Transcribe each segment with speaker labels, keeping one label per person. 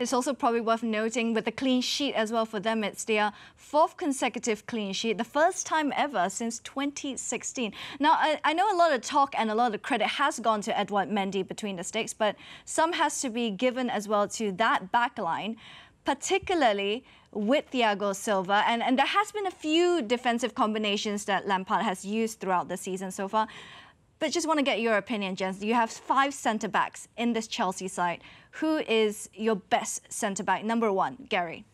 Speaker 1: It's also probably worth noting with the clean sheet as well for them, it's their 4th consecutive clean sheet, the first time ever since 2016. Now, I know a lot of talk and a lot of credit has gone to Edouard Mendy between the sticks, but some has to be given as well to that backline, particularly with Thiago Silva. And there has been a few defensive combinations that Lampard has used throughout the season so far. But just want to get your opinion, Jens. You have 5 centre-backs in this Chelsea side. Who is your best centre-back? Number 1, Gary.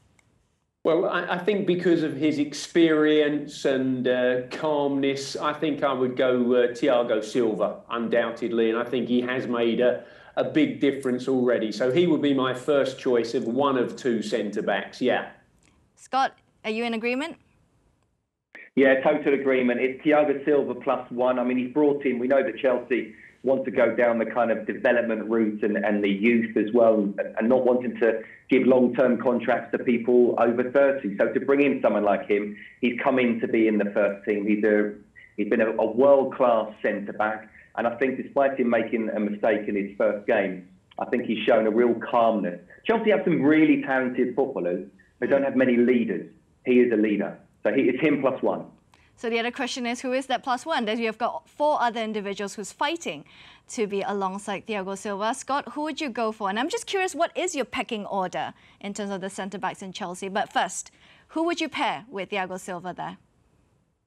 Speaker 2: Well, I think because of his experience and calmness, I think I would go Thiago Silva, undoubtedly. And I think he has made a big difference already. So he would be my first choice of one of 2 centre-backs, yeah.
Speaker 1: Scott, are you in agreement?
Speaker 3: Yeah, total agreement. It's Thiago Silva +1. I mean, he's brought in, we know that Chelsea want to go down the kind of development route and the youth as well, and not wanting to give long-term contracts to people over 30. So to bring in someone like him, he's come in to be in the first team. He's been a world-class centre-back, and I think despite him making a mistake in his first game, I think he's shown a real calmness. Chelsea have some really talented footballers, but don't have many leaders. He is a leader. So it's him +1.
Speaker 1: So the other question is, who is that +1? That you have got 4 other individuals who's fighting to be alongside Thiago Silva. Scott, who would you go for? And I'm just curious, what is your pecking order in terms of the centre-backs in Chelsea? But first, who would you pair with Thiago Silva there?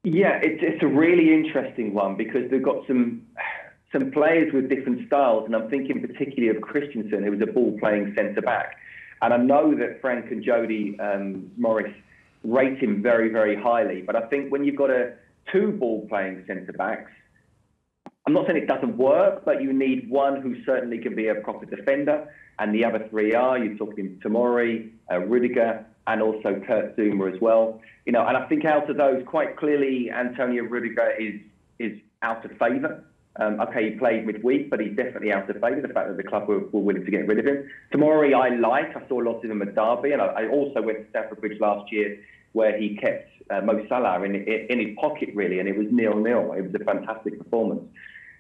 Speaker 3: Yeah, it's a really interesting one because they've got some players with different styles, and I'm thinking particularly of Christensen, who was a ball-playing centre-back. And I know that Frank and Jody Morris rate him very, very highly. But I think when you've got 2 ball-playing centre-backs, I'm not saying it doesn't work, but you need one who certainly can be a proper defender, and the other 3 are, you're talking Tomori, Rudiger, and also Kurt Zouma as well. You know, and I think out of those, quite clearly, Antonio Rudiger is out of favour. Okay, he played midweek, but he's definitely out of favour, the fact that the club were willing to get rid of him. Tomori, I saw lots of him at Derby, and I also went to Stamford Bridge last year where he kept Mo Salah in his pocket, really, and it was 0-0. It was a fantastic performance.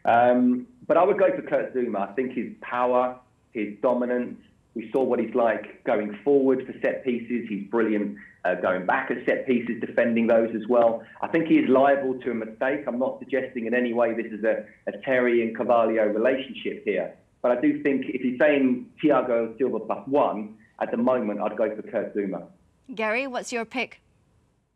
Speaker 3: But I would go for Kurt Zouma. I think his power, his dominance, we saw what he's like going forward for set pieces. He's brilliant going back at set pieces, defending those as well. I think he is liable to a mistake. I'm not suggesting in any way this is a Terry and Carvalho relationship here. But I do think if you're saying Thiago Silva +1, at the moment, I'd go for Kurt Zouma.
Speaker 1: Gary, what's your pick?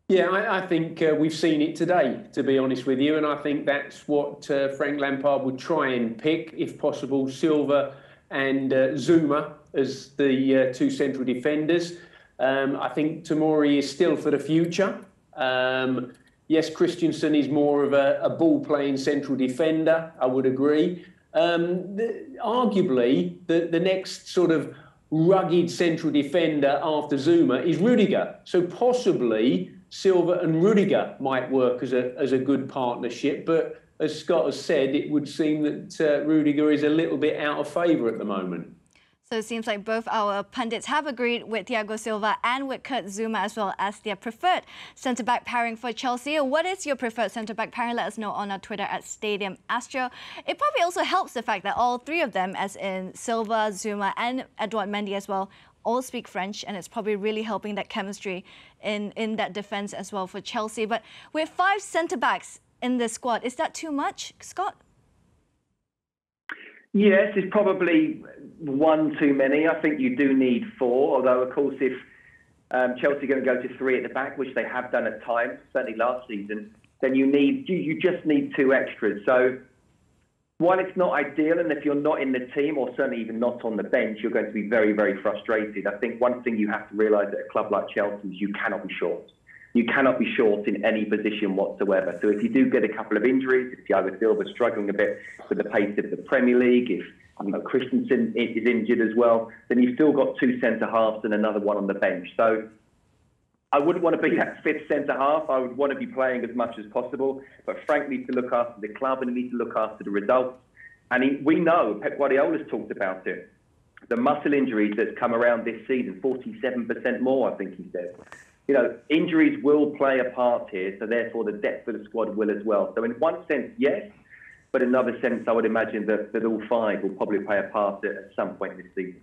Speaker 2: Yeah, I think we've seen it today, to be honest with you, and I think that's what Frank Lampard would try and pick, if possible, Silva and Zouma as the 2 central defenders. I think Tomori is still for the future. Yes, Christensen is more of a ball-playing central defender, I would agree. Arguably, the next sort of rugged central defender after Zouma is Rudiger. So possibly Silva and Rudiger might work as a good partnership. But as Scott has said, it would seem that Rudiger is a little bit out of favour at the moment.
Speaker 1: So it seems like both our pundits have agreed with Thiago Silva and with Kurt Zouma as well as their preferred centre-back pairing for Chelsea. What is your preferred centre-back pairing? Let us know on our Twitter at Stadium Astro. It probably also helps the fact that all 3 of them, as in Silva, Zouma and Edouard Mendy as well, all speak French, and it's probably really helping that chemistry in that defence as well for Chelsea. But with 5 centre-backs in this squad, is that too much, Scott?
Speaker 3: Yes, it's probably 1 too many. I think you do need 4, although, of course, if Chelsea are going to go to 3 at the back, which they have done at times, certainly last season, then you just need 2 extras. So while it's not ideal, and if you're not in the team, or certainly even not on the bench, you're going to be very, very frustrated. I think one thing you have to realise at a club like Chelsea is you cannot be short. You cannot be short in any position whatsoever. So if you do get a couple of injuries, if Thiago Silva is struggling a bit with the pace of the Premier League, if Christensen is injured as well, then you've still got 2 centre-halves and another one on the bench. So I wouldn't want to be that 5th centre-half. I would want to be playing as much as possible. But Frank needs to look after the club and he needs to look after the results. And we know, Pep Guardiola's talked about it, the muscle injuries that's come around this season, 47% more, I think he said. You know, injuries will play a part here, so therefore the depth of the squad will as well. So in one sense, yes, but in another sense, I would imagine that all 5 will probably play a part at some point this season.